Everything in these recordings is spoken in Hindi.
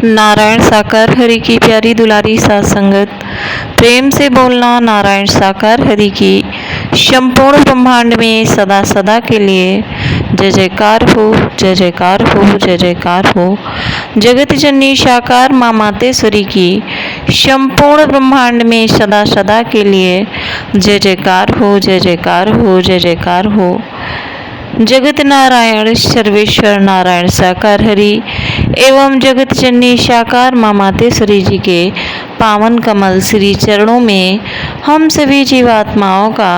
नारायण साकार हरि की प्यारी दुलारी साथ संगत, प्रेम से बोलना नारायण साकार हरि की संपूर्ण ब्रह्मांड में सदा सदा के लिए जय जयकार हो, जय जयकार हो, जय जयकार हो। जगत जननी साकार माँ मातेश्वरी की संपूर्ण ब्रह्मांड में सदा सदा के लिए जय जयकार हो, जय जयकार हो, जय जयकार हो। जगत नारायण सर्वेश्वर नारायण साकार हरि एवं जगत जननी साकार माँ मातेश्वरी जी के पावन कमल श्री चरणों में हम सभी जीवात्माओं का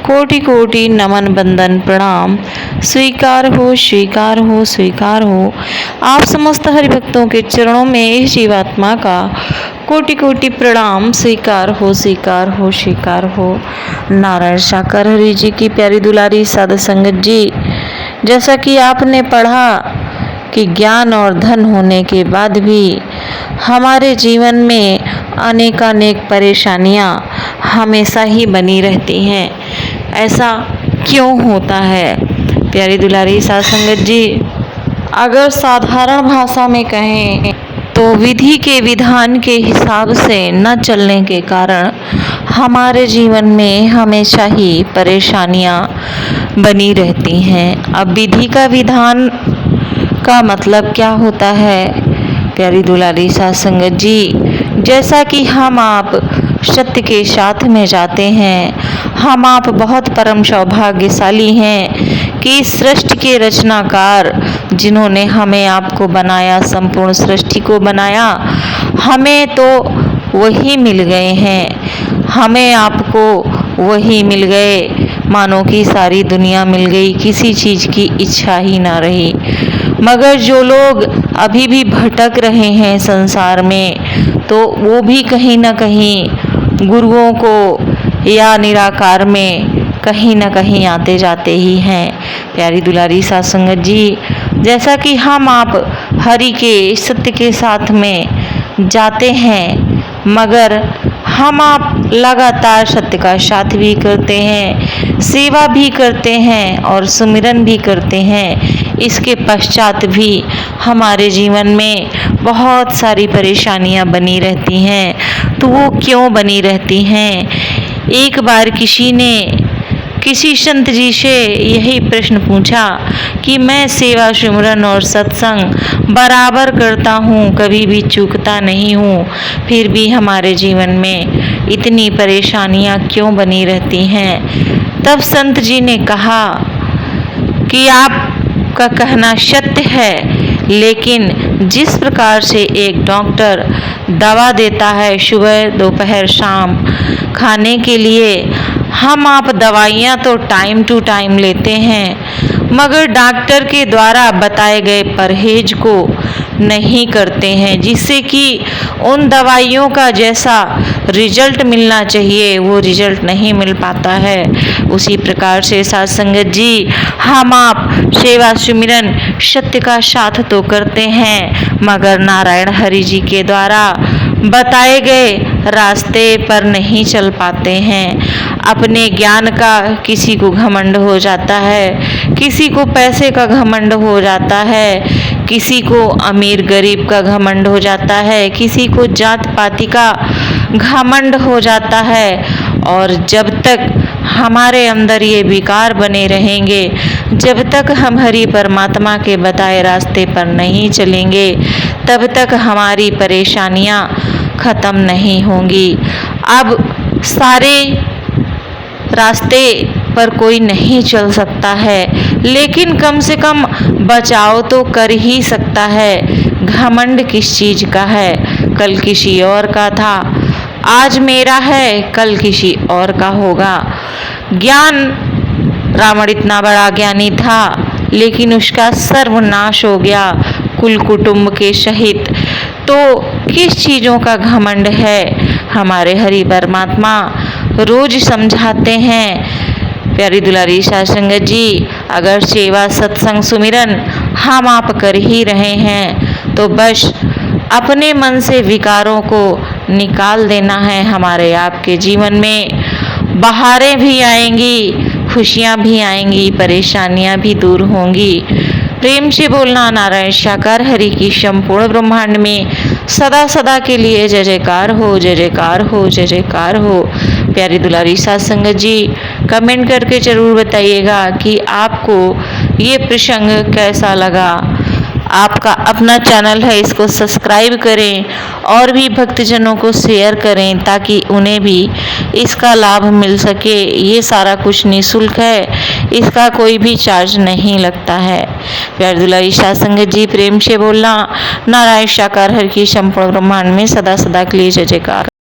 कोटि कोटि नमन बंदन प्रणाम स्वीकार हो, स्वीकार हो, स्वीकार हो। आप समस्त हरिभक्तों के चरणों में इस जीवात्मा का कोटि कोटि प्रणाम स्वीकार हो, स्वीकार हो, स्वीकार हो। नारायण साकार हरि जी की प्यारी दुलारी साध संगत जी, जैसा कि आपने पढ़ा कि ज्ञान और धन होने के बाद भी हमारे जीवन में अनेकानेक परेशानियां हमेशा ही बनी रहती हैं। ऐसा क्यों होता है प्यारी दुलारी साध संगत जी? अगर साधारण भाषा में कहें तो विधि के विधान के हिसाब से न चलने के कारण हमारे जीवन में हमेशा ही परेशानियां बनी रहती हैं। अब विधि का विधान का मतलब क्या होता है प्यारी दुलारी साध संगत जी? जैसा कि हम आप सत्य के साथ में जाते हैं, हम आप बहुत परम सौभाग्यशाली हैं कि इस सृष्टि के रचनाकार जिन्होंने हमें आपको बनाया, संपूर्ण सृष्टि को बनाया, हमें तो वही मिल गए हैं, हमें आपको वही मिल गए, मानो कि सारी दुनिया मिल गई, किसी चीज़ की इच्छा ही ना रही। मगर जो लोग अभी भी भटक रहे हैं संसार में, तो वो भी कहीं ना कहीं गुरुओं को या निराकार में कहीं ना कहीं आते जाते ही हैं। प्यारी दुलारी साध संगत जी, जैसा कि हम आप हरि के सत्य के साथ में जाते हैं, मगर हम आप लगातार सत्य का साथ भी करते हैं, सेवा भी करते हैं और सुमिरन भी करते हैं। इसके पश्चात भी हमारे जीवन में बहुत सारी परेशानियां बनी रहती हैं। तो वो क्यों बनी रहती हैं? एक बार किसी ने किसी संत जी से यही प्रश्न पूछा कि मैं सेवा सुमिरन और सत्संग बराबर करता हूँ, कभी भी चूकता नहीं हूँ, फिर भी हमारे जीवन में इतनी परेशानियाँ क्यों बनी रहती हैं? तब संत जी ने कहा कि आपका कहना सत्य है, लेकिन जिस प्रकार से एक डॉक्टर दवा देता है सुबह दोपहर शाम खाने के लिए, हम आप दवाइयाँ तो टाइम टू टाइम लेते हैं, मगर डॉक्टर के द्वारा बताए गए परहेज को नहीं करते हैं, जिससे कि उन दवाइयों का जैसा रिजल्ट मिलना चाहिए वो रिजल्ट नहीं मिल पाता है। उसी प्रकार से साध संगत जी, हम आप सेवा सुमिरन सत्य का साथ तो करते हैं, मगर नारायण हरि जी के द्वारा बताए गए रास्ते पर नहीं चल पाते हैं। अपने ज्ञान का किसी को घमंड हो जाता है, किसी को पैसे का घमंड हो जाता है, किसी को अमीर गरीब का घमंड हो जाता है, किसी को जात पाति का घमंड हो जाता है। और जब तक हमारे अंदर ये विकार बने रहेंगे, जब तक हम हरि परमात्मा के बताए रास्ते पर नहीं चलेंगे, तब तक हमारी परेशानियां खत्म नहीं होंगी। अब सारे रास्ते पर कोई नहीं चल सकता है, लेकिन कम से कम बचाव तो कर ही सकता है। घमंड किस चीज़ का है? कल किसी और का था, आज मेरा है, कल किसी और का होगा। ज्ञान, रावण इतना बड़ा ज्ञानी था, लेकिन उसका सर्वनाश हो गया कुल कुटुंब के सहित। तो किस चीज़ों का घमंड है? हमारे हरि परमात्मा रोज समझाते हैं प्यारी दुलारी साध संगत जी, अगर सेवा सत्संग सुमिरन हम आप कर ही रहे हैं, तो बस अपने मन से विकारों को निकाल देना है। हमारे आपके जीवन में बहारें भी आएंगी, खुशियाँ भी आएंगी, परेशानियाँ भी दूर होंगी। प्रेम से बोलना नारायण साकार हरि की संपूर्ण ब्रह्मांड में सदा सदा के लिए जय जयकार हो, जय जयकार हो, जय जयकार हो। प्यारी दुलारी साध संगत जी, कमेंट करके जरूर बताइएगा कि आपको ये प्रसंग कैसा लगा। आपका अपना चैनल है, इसको सब्सक्राइब करें और भी भक्तजनों को शेयर करें ताकि उन्हें भी इसका लाभ मिल सके। ये सारा कुछ निःशुल्क है, इसका कोई भी चार्ज नहीं लगता है। प्यार दुलारी साध संगत जी, प्रेम से बोलना नारायण साकार हरि की संपूर्ण ब्रह्मांड में सदा सदा के लिए जय जयकार।